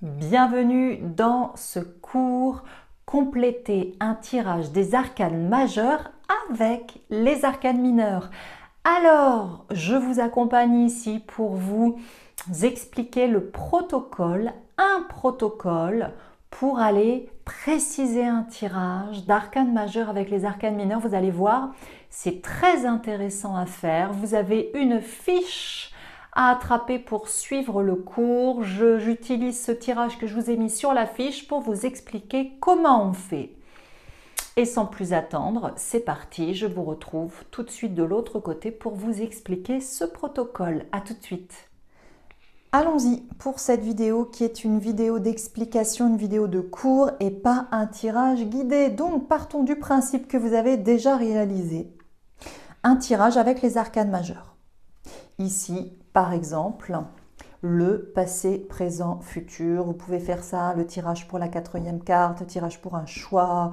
Bienvenue dans ce cours compléter un tirage des arcanes majeurs avec les arcanes mineures. Alors, je vous accompagne ici pour vous expliquer le protocole, un protocole pour aller préciser un tirage d'arcanes majeures avec les arcanes mineures. Vous allez voir, c'est très intéressant à faire. Vous avez une fiche à attraper pour suivre le cours. J'utilise ce tirage que je vous ai mis sur la fiche pour vous expliquer comment on fait. Et sans plus attendre, c'est parti, je vous retrouve tout de suite de l'autre côté pour vous expliquer ce protocole. À tout de suite. Allons-y pour cette vidéo qui est une vidéo d'explication, une vidéo de cours et pas un tirage guidé. Donc partons du principe que vous avez déjà réalisé un tirage avec les arcanes majeures. Ici, par exemple, le passé, présent, futur. Vous pouvez faire ça, le tirage pour la 4e carte, le tirage pour un choix,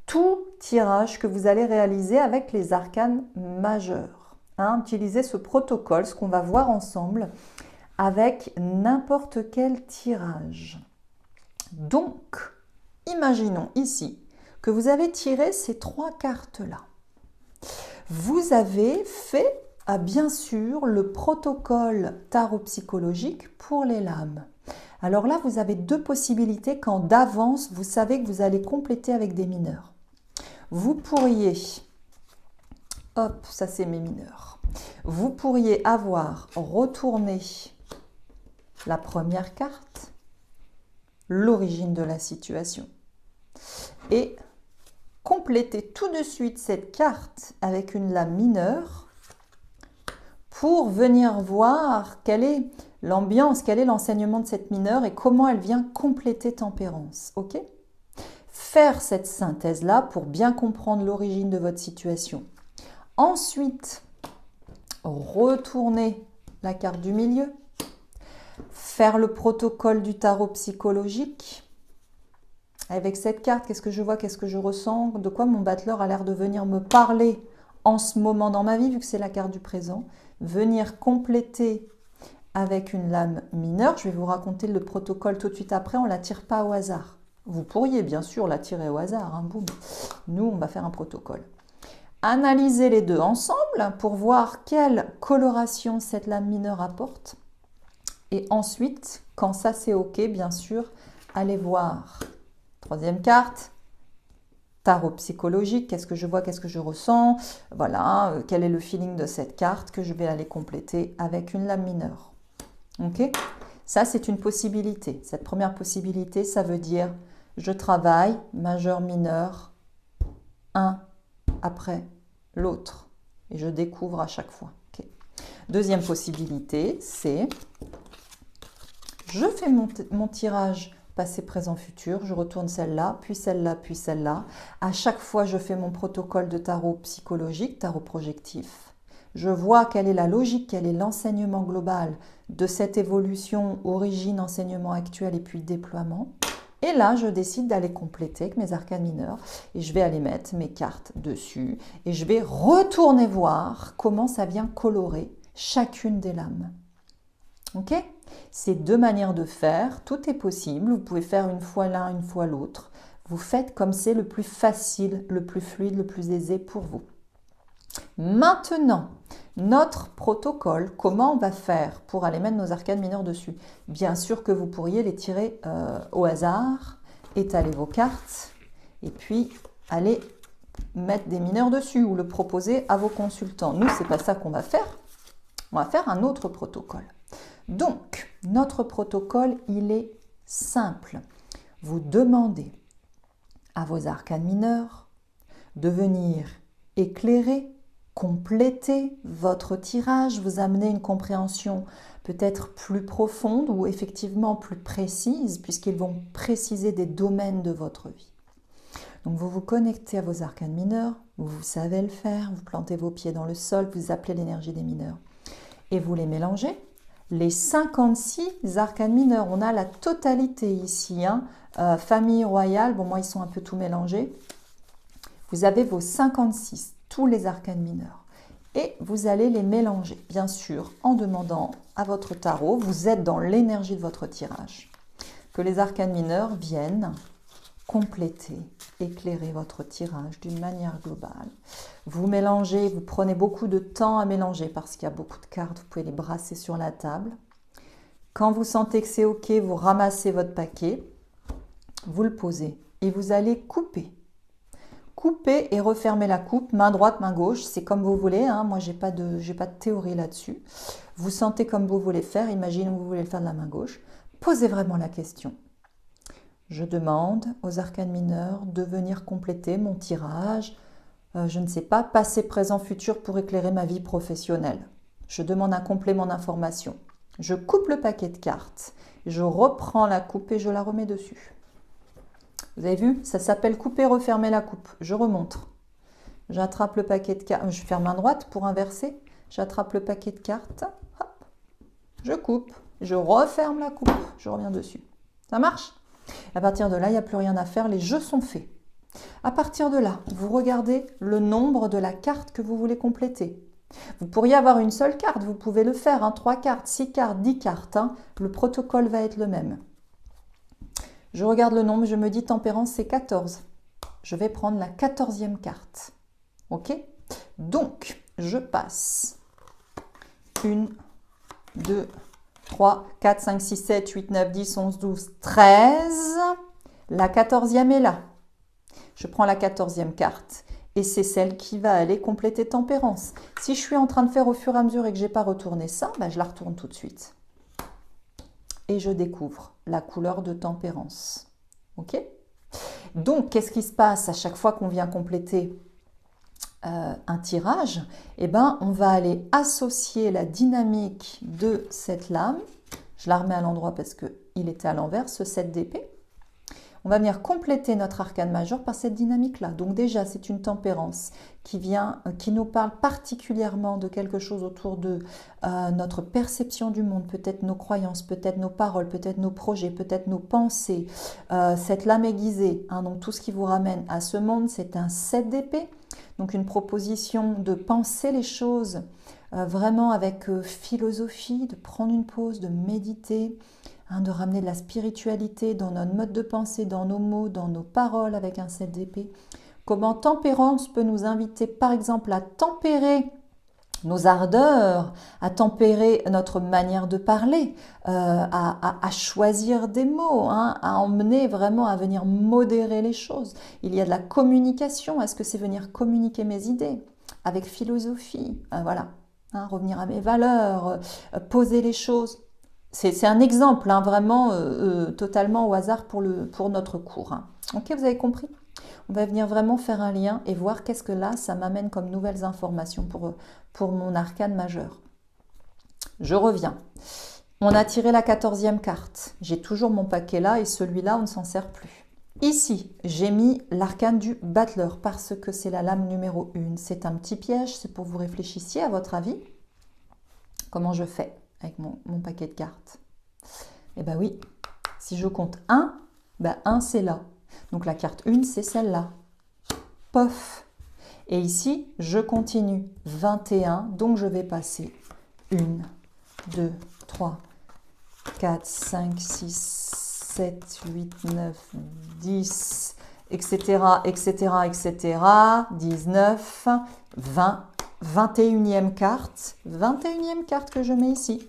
tout tirage que vous allez réaliser avec les arcanes majeures. Utilisez ce protocole, ce qu'on va voir ensemble, avec n'importe quel tirage. Donc, imaginons ici que vous avez tiré ces 3 cartes-là. Vous avez fait bien sûr le protocole tarot psychologique pour les lames. Alors là, vous avez 2 possibilités quand d'avance, vous savez que vous allez compléter avec des mineurs. Vous pourriez, hop, ça c'est mes mineurs, vous pourriez avoir retourné la première carte, l'origine de la situation, et compléter tout de suite cette carte avec une lame mineure pour venir voir quelle est l'ambiance, quel est l'enseignement de cette mineure et comment elle vient compléter tempérance. Ok ? Faire cette synthèse-là pour bien comprendre l'origine de votre situation. Ensuite, retourner la carte du milieu, faire le protocole du tarot psychologique. Avec cette carte, qu'est-ce que je vois, qu'est-ce que je ressens, de quoi mon battleur a l'air de venir me parler en ce moment dans ma vie, vu que c'est la carte du présent. Venir compléter avec une lame mineure. Je vais vous raconter le protocole tout de suite après, on ne la tire pas au hasard. Vous pourriez bien sûr la tirer au hasard, boum. Nous, on va faire un protocole. Analysez les deux ensemble pour voir quelle coloration cette lame mineure apporte. Et ensuite, quand ça c'est ok, bien sûr, allez voir. 3e carte. Tarot psychologique, qu'est-ce que je vois, qu'est-ce que je ressens, voilà, quel est le feeling de cette carte que je vais aller compléter avec une lame mineure. Ok ? Ça, c'est une possibilité. Cette première possibilité, ça veut dire je travaille majeur, mineur, un après l'autre. Et je découvre à chaque fois. Okay. Deuxième possibilité, c'est je fais mon tirage passé, présent, futur, je retourne celle-là, puis celle-là, puis celle-là. À chaque fois, je fais mon protocole de tarot psychologique, tarot projectif. Je vois quelle est la logique, quel est l'enseignement global de cette évolution, origine, enseignement actuel et puis déploiement. Et là, je décide d'aller compléter avec mes arcanes mineurs et je vais aller mettre mes cartes dessus et je vais retourner voir comment ça vient colorer chacune des lames. Ok ? C'est 2 manières de faire, tout est possible, vous pouvez faire une fois l'un, une fois l'autre. Vous faites comme c'est le plus facile, le plus fluide, le plus aisé pour vous. Maintenant, notre protocole, comment on va faire pour aller mettre nos arcanes mineures dessus? Bien sûr que vous pourriez les tirer au hasard, étaler vos cartes et puis aller mettre des mineurs dessus ou le proposer à vos consultants. Nous, c'est pas ça qu'on va faire. On va faire un autre protocole. Donc, notre protocole, il est simple. Vous demandez à vos arcanes mineurs de venir éclairer, compléter votre tirage, vous amener une compréhension peut-être plus profonde ou effectivement plus précise, puisqu'ils vont préciser des domaines de votre vie. Donc, vous vous connectez à vos arcanes mineurs, vous savez le faire, vous plantez vos pieds dans le sol, vous appelez l'énergie des mineurs et vous les mélangez. Les 56 arcanes mineurs, on a la totalité ici, famille royale, bon moi ils sont un peu tout mélangés. Vous avez vos 56, tous les arcanes mineurs. Et vous allez les mélanger, bien sûr, en demandant à votre tarot, vous êtes dans l'énergie de votre tirage. que les arcanes mineurs viennent compléter, éclairer votre tirage d'une manière globale. Vous mélangez, vous prenez beaucoup de temps à mélanger parce qu'il y a beaucoup de cartes, vous pouvez les brasser sur la table. Quand vous sentez que c'est OK, vous ramassez votre paquet, vous le posez et vous allez couper. Couper et refermer la coupe, main droite, main gauche, c'est comme vous voulez, hein. Moi j'ai pas de théorie là-dessus. Vous sentez comme vous voulez faire, imaginez que vous voulez le faire de la main gauche. Posez vraiment la question. Je demande aux arcanes mineurs de venir compléter mon tirage, je ne sais pas, passé, présent, futur pour éclairer ma vie professionnelle. Je demande un complément d'information. Je coupe le paquet de cartes, je reprends la coupe et je la remets dessus. Vous avez vu, ça s'appelle couper, refermer la coupe. Je remontre. J'attrape le paquet de cartes, je ferme main droite pour inverser. J'attrape le paquet de cartes, hop, je coupe, je referme la coupe, je reviens dessus. Ça marche? À partir de là, il n'y a plus rien à faire, les jeux sont faits. À partir de là, vous regardez le nombre de la carte que vous voulez compléter. Vous pourriez avoir une seule carte, vous pouvez le faire, hein, 3 cartes, 6 cartes, 10 cartes. Hein, le protocole va être le même. Je regarde le nombre, je me dis tempérance, c'est 14. Je vais prendre la 14e carte. OK? Donc, je passe 1, 2, 3, 4, 5, 6, 7, 8, 9, 10, 11, 12, 13. La 14e est là. Je prends la 14e carte et c'est celle qui va aller compléter tempérance. Si je suis en train de faire au fur et à mesure et que je n'ai pas retourné ça, ben je la retourne tout de suite. Et je découvre la couleur de tempérance. OK? Donc, qu'est-ce qui se passe à chaque fois qu'on vient compléter un tirage? Eh ben, on va aller associer la dynamique de cette lame. Je la remets à l'endroit parce qu'il était à l'envers, ce 7 d'épée. On va venir compléter notre arcane majeur par cette dynamique-là. Donc déjà, c'est une tempérance qui nous parle particulièrement de quelque chose autour de notre perception du monde, peut-être nos croyances, peut-être nos paroles, peut-être nos projets, peut-être nos pensées. Cette lame aiguisée, hein, donc tout ce qui vous ramène à ce monde, c'est un 7 d'épée. Donc une proposition de penser les choses vraiment avec philosophie, de prendre une pause, de méditer, hein, de ramener de la spiritualité dans notre mode de pensée, dans nos mots, dans nos paroles avec un 7 d'épée. Comment tempérance peut nous inviter par exemple à tempérer nos ardeurs, à tempérer notre manière de parler, à choisir des mots, hein, à emmener vraiment à venir modérer les choses. Il y a de la communication. Est-ce que c'est venir communiquer mes idées avec philosophie? Voilà, hein, revenir à mes valeurs, poser les choses. C'est un exemple, hein, vraiment totalement au hasard pour notre cours. Hein. Ok, vous avez compris? On va venir vraiment faire un lien et voir qu'est-ce que là, ça m'amène comme nouvelles informations pour mon arcane majeur. Je reviens. On a tiré la 14e carte. J'ai toujours mon paquet là et celui-là, on ne s'en sert plus. Ici, j'ai mis l'arcane du battleur parce que c'est la lame numéro 1. C'est un petit piège, c'est pour que vous réfléchissiez à votre avis. Comment je fais avec mon paquet de cartes? Eh bien oui, si je compte 1, ben 1 c'est là. Donc la carte 1, c'est celle-là. Pof. Et ici, je continue. 21, donc je vais passer 1, 2, 3, 4, 5, 6, 7, 8, 9, 10, etc., etc., etc., 19, 20, 21e carte. 21e carte que je mets ici.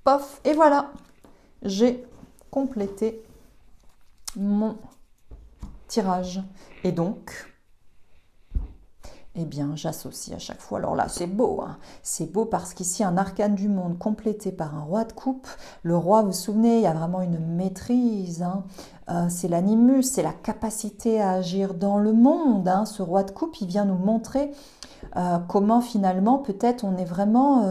Pof, et voilà. J'ai complété mon tirage. Et donc, eh bien, j'associe à chaque fois. Alors là, c'est beau. Hein, c'est beau parce qu'ici, un arcane du monde complété par un roi de coupe. Le roi, vous vous souvenez, il y a vraiment une maîtrise. Hein, c'est l'animus, c'est la capacité à agir dans le monde. Hein, ce roi de coupe, il vient nous montrer comment finalement, peut-être, on est vraiment...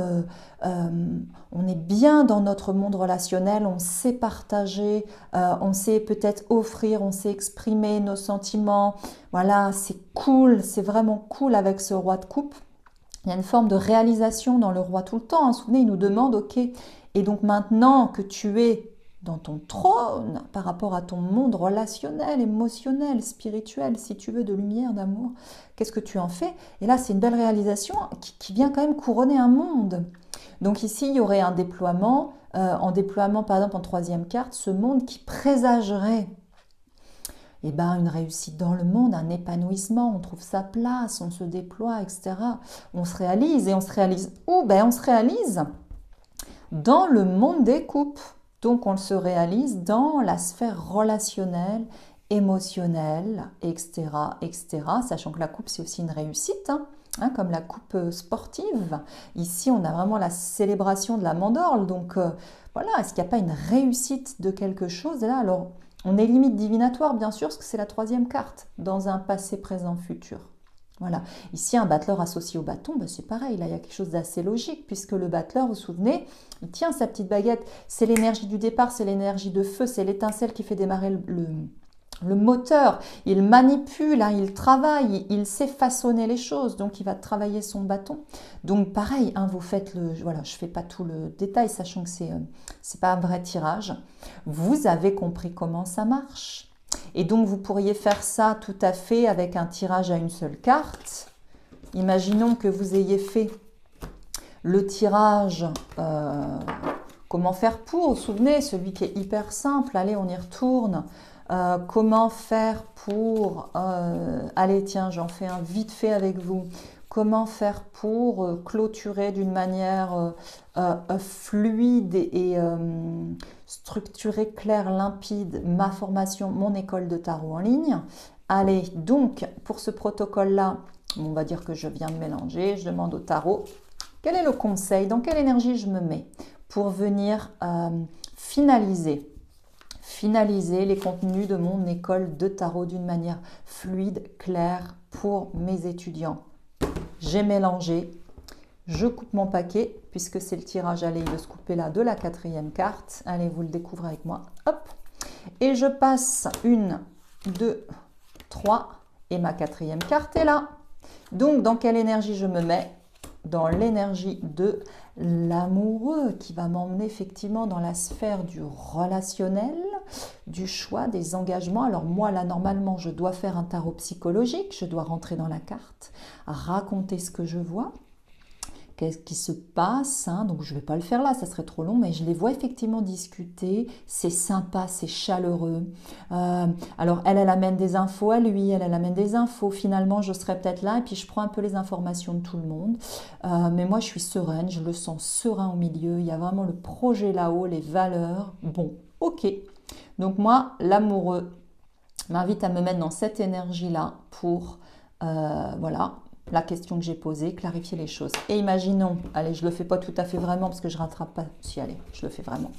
on est bien dans notre monde relationnel, on sait partager, on sait peut-être offrir, on sait exprimer nos sentiments. Voilà, c'est cool, c'est vraiment cool avec ce roi de coupe. Il y a une forme de réalisation dans le roi tout le temps. Hein. Vous vous souvenez, il nous demande, ok, et donc maintenant que tu es dans ton trône par rapport à ton monde relationnel, émotionnel, spirituel, si tu veux, de lumière, d'amour, qu'est-ce que tu en fais? Et là, c'est une belle réalisation qui vient quand même couronner un monde. Donc ici, il y aurait un déploiement, en déploiement par exemple en troisième carte, ce monde qui présagerait eh ben, une réussite dans le monde, un épanouissement, on trouve sa place, on se déploie, etc. On se réalise et on se réalise où? Ben, on se réalise dans le monde des coupes. Donc on se réalise dans la sphère relationnelle, émotionnelle, etc., etc. Sachant que la coupe, c'est aussi une réussite, comme la coupe sportive. Ici, on a vraiment la célébration de la mandorle. Donc voilà, est-ce qu'il n'y a pas une réussite de quelque chose là? Alors, on est limite divinatoire, bien sûr, parce que c'est la troisième carte, dans un passé, présent, futur. Voilà. Ici, un battleur associé au bâton, ben c'est pareil, là, il y a quelque chose d'assez logique, puisque le battleur, vous vous souvenez, il tient sa petite baguette, c'est l'énergie du départ, c'est l'énergie de feu, c'est l'étincelle qui fait démarrer le moteur, il manipule, il travaille, il sait façonner les choses, donc il va travailler son bâton. Donc pareil, vous faites voilà, je fais pas tout le détail, sachant que c'est pas un vrai tirage. Vous avez compris comment ça marche. Et donc vous pourriez faire ça tout à fait avec un tirage à une seule carte. Imaginons que vous ayez fait le tirage comment faire pour, vous vous souvenez, celui qui est hyper simple, allez on y retourne. Comment faire pour, allez tiens j'en fais un vite fait avec vous, comment faire pour clôturer d'une manière fluide et structurée, claire, limpide ma formation, mon école de tarot en ligne. Allez, donc pour ce protocole-là, on va dire que je viens de mélanger, je demande au tarot, quel est le conseil, dans quelle énergie je me mets pour venir finaliser les contenus de mon école de tarot d'une manière fluide, claire pour mes étudiants. J'ai mélangé, je coupe mon paquet puisque c'est le tirage, allez, de se couper là de la quatrième carte. Allez, vous le découvrez avec moi. Hop. Et je passe 1, 2, 3 et ma quatrième carte est là. Donc, dans quelle énergie je me mets? Dans l'énergie de l'amoureux qui va m'emmener effectivement dans la sphère du relationnel, du choix, des engagements. Alors moi là normalement je dois faire un tarot psychologique, je dois rentrer dans la carte, raconter ce que je vois, qu'est-ce qui se passe, donc je ne vais pas le faire là, ça serait trop long, mais je les vois effectivement discuter, c'est sympa, c'est chaleureux. Alors elle amène des infos à lui, elle amène des infos, finalement je serai peut-être là, et puis je prends un peu les informations de tout le monde, mais moi je suis sereine, je le sens serein au milieu, il y a vraiment le projet là-haut, les valeurs, bon, ok. Donc moi, l'amoureux m'invite à me mettre dans cette énergie-là pour, voilà, la question que j'ai posée, clarifier les choses. Et imaginons, allez, je ne le fais pas tout à fait vraiment parce que je ne rattrape pas. Si, allez, je le fais vraiment.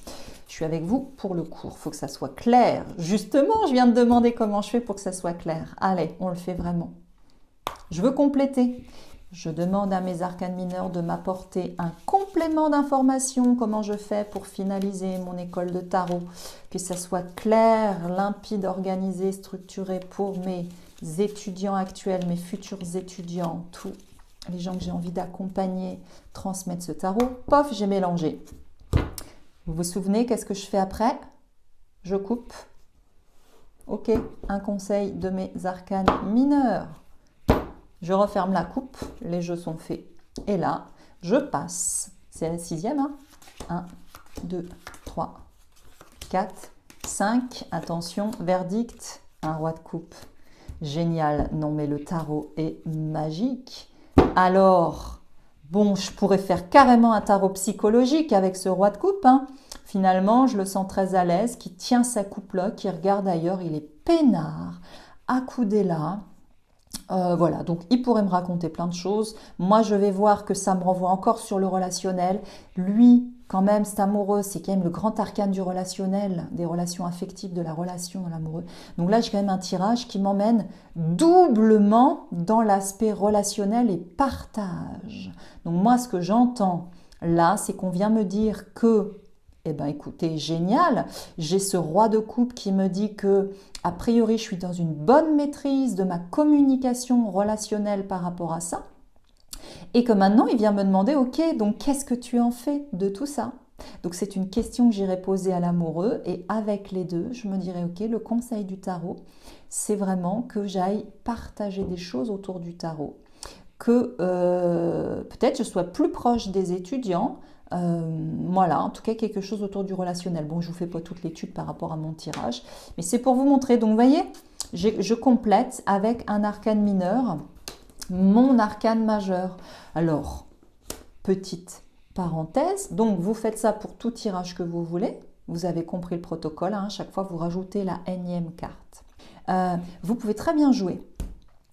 Je suis avec vous pour le cours. Il faut que ça soit clair. Justement, je viens de demander comment je fais pour que ça soit clair. Allez, on le fait vraiment. Je veux compléter. Je demande à mes arcanes mineurs de m'apporter un complément d'information. Comment je fais pour finaliser mon école de tarot. Que ça soit clair, limpide, organisé, structuré pour mes étudiants actuels, mes futurs étudiants, tous les gens que j'ai envie d'accompagner, transmettre ce tarot. Pof, j'ai mélangé. Vous vous souvenez, qu'est-ce que je fais après? Je coupe. Ok, un conseil de mes arcanes mineurs. Je referme la coupe, les jeux sont faits. Et là, je passe. C'est la sixième. 1, 2, 3, 4, 5. Attention, verdict, un roi de coupe. Génial, non mais le tarot est magique. Alors, bon, je pourrais faire carrément un tarot psychologique avec ce roi de coupe. Finalement, je le sens très à l'aise, qui tient sa coupe là, qui regarde ailleurs, il est peinard, accoudé là. Voilà, donc il pourrait me raconter plein de choses. Moi, je vais voir que ça me renvoie encore sur le relationnel. Lui, quand même, c'est amoureux, c'est quand même le grand arcane du relationnel, des relations affectives, de la relation dans l'amoureux. Donc là, j'ai quand même un tirage qui m'emmène doublement dans l'aspect relationnel et partage. Donc moi, ce que j'entends là, c'est qu'on vient me dire que, eh bien écoutez, génial, j'ai ce roi de coupe qui me dit que, a priori, je suis dans une bonne maîtrise de ma communication relationnelle par rapport à ça. Et que maintenant, il vient me demander, ok, donc qu'est-ce que tu en fais de tout ça? Donc c'est une question que j'irai poser à l'amoureux et avec les deux, je me dirais, ok, le conseil du tarot, c'est vraiment que j'aille partager des choses autour du tarot. Que peut-être je sois plus proche des étudiants Voilà, en tout cas quelque chose autour du relationnel. Bon, je ne vous fais pas toute l'étude par rapport à mon tirage, mais c'est pour vous montrer. Donc, vous voyez, je complète avec un arcane mineur, mon arcane majeur. Alors, petite parenthèse, donc vous faites ça pour tout tirage que vous voulez. Vous avez compris le protocole, hein, chaque fois vous rajoutez la énième carte. Vous pouvez très bien jouer.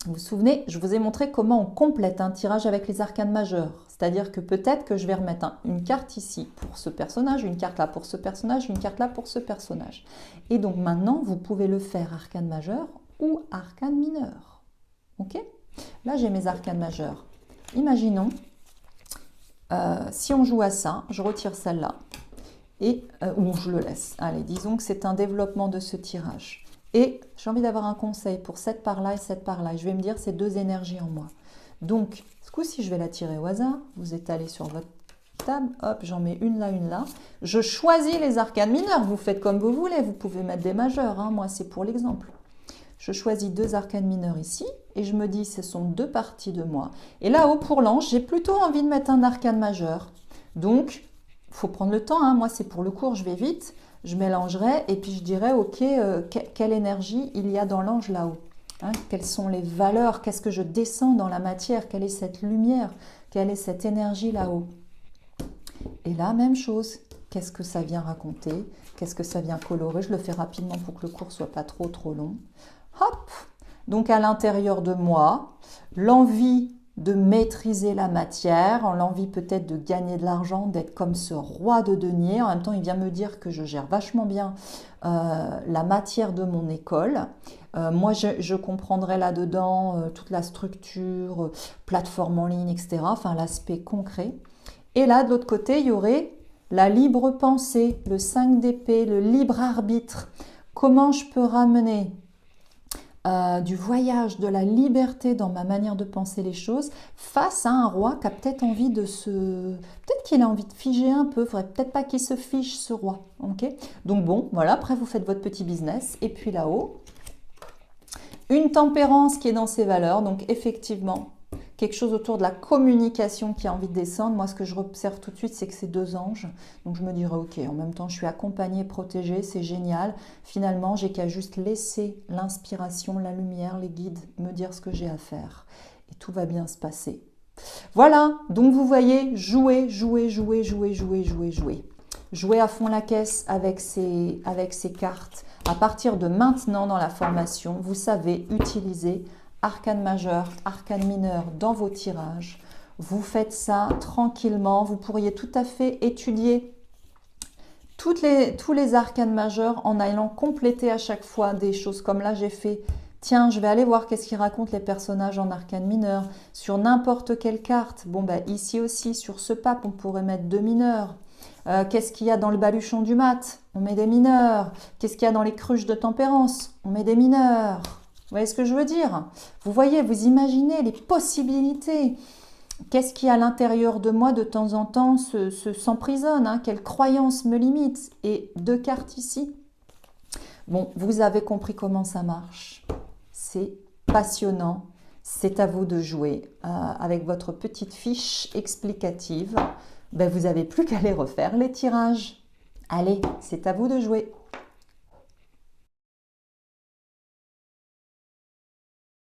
Vous vous souvenez, je vous ai montré comment on complète un tirage avec les arcanes majeurs. C'est-à-dire que peut-être que je vais remettre une carte ici pour ce personnage, une carte là pour ce personnage, une carte là pour ce personnage. Et donc maintenant, vous pouvez le faire arcane majeur ou arcane mineur. Ok? Là, j'ai mes arcanes majeurs. Imaginons, si on joue à ça, je retire celle-là et ou je le laisse. Allez, disons que c'est un développement de ce tirage. Et j'ai envie d'avoir un conseil pour cette par là et cette par là. Et je vais me dire, c'est deux énergies en moi. Donc, ce coup-ci, je vais la tirer au hasard. Vous étalez sur votre table. Hop, j'en mets une là. Je choisis les arcanes mineurs. Vous faites comme vous voulez. Vous pouvez mettre des majeurs. Hein. Moi, c'est pour l'exemple. Je choisis deux arcanes mineurs ici. Et je me dis, ce sont deux parties de moi. Et là-haut, pour l'ange, j'ai plutôt envie de mettre un arcane majeur. Donc, il faut prendre le temps. Hein. Moi, c'est pour le cours, je vais vite. Je mélangerai et puis je dirais, ok, quelle énergie il y a dans l'ange là-haut, hein, quelles sont les valeurs, qu'est-ce que je descends dans la matière, quelle est cette lumière, quelle est cette énergie là-haut. Et là, même chose, qu'est-ce que ça vient raconter, qu'est-ce que ça vient colorer. Je le fais rapidement pour que le cours soit pas trop long. Hop, donc à l'intérieur de moi, l'envie de maîtriser la matière, l'envie peut-être de gagner de l'argent, d'être comme ce roi de denier. En même temps, il vient me dire que je gère vachement bien la matière de mon école. Moi, je comprendrai là-dedans toute la structure, plateforme en ligne, etc. Enfin, l'aspect concret. Et là, de l'autre côté, il y aurait la libre pensée, le 5 d'épée, le libre arbitre. Comment je peux ramener du voyage, de la liberté dans ma manière de penser les choses face à un roi qui a peut-être envie de se... Peut-être qu'il a envie de figer un peu, il faudrait peut-être pas qu'il se fige ce roi. Okay, donc bon, voilà, après vous faites votre petit business. Et puis là-haut, une tempérance qui est dans ses valeurs, donc effectivement, quelque chose autour de la communication qui a envie de descendre. Moi, ce que je observe tout de suite, c'est que c'est deux anges. Donc, je me dirais, ok, en même temps, je suis accompagnée, protégée, c'est génial. Finalement, j'ai qu'à juste laisser l'inspiration, la lumière, les guides me dire ce que j'ai à faire. Et tout va bien se passer. Voilà, donc vous voyez, jouer. Jouer à fond la caisse avec ces cartes. À partir de maintenant dans la formation, vous savez utiliser arcane majeur, arcane mineur dans vos tirages. Vous faites ça tranquillement. Vous pourriez tout à fait étudier tous les arcanes majeurs en allant compléter à chaque fois des choses comme là j'ai fait. Tiens, je vais aller voir qu'est-ce qu'ils racontent les personnages en arcane mineur sur n'importe quelle carte. Bon, bah, ici aussi, sur ce pape, on pourrait mettre deux mineurs. Qu'est-ce qu'il y a dans le baluchon du mat? On met des mineurs. Qu'est-ce qu'il y a dans les cruches de tempérance? On met des mineurs. Vous voyez ce que je veux dire? Vous voyez, vous imaginez les possibilités. Qu'est-ce qui à l'intérieur de moi de temps en temps s'emprisonne, hein? Quelle croyance me limite? Et deux cartes ici. Bon, vous avez compris comment ça marche. C'est passionnant. C'est à vous de jouer avec votre petite fiche explicative. Ben, vous n'avez plus qu'à les refaire les tirages. Allez, c'est à vous de jouer.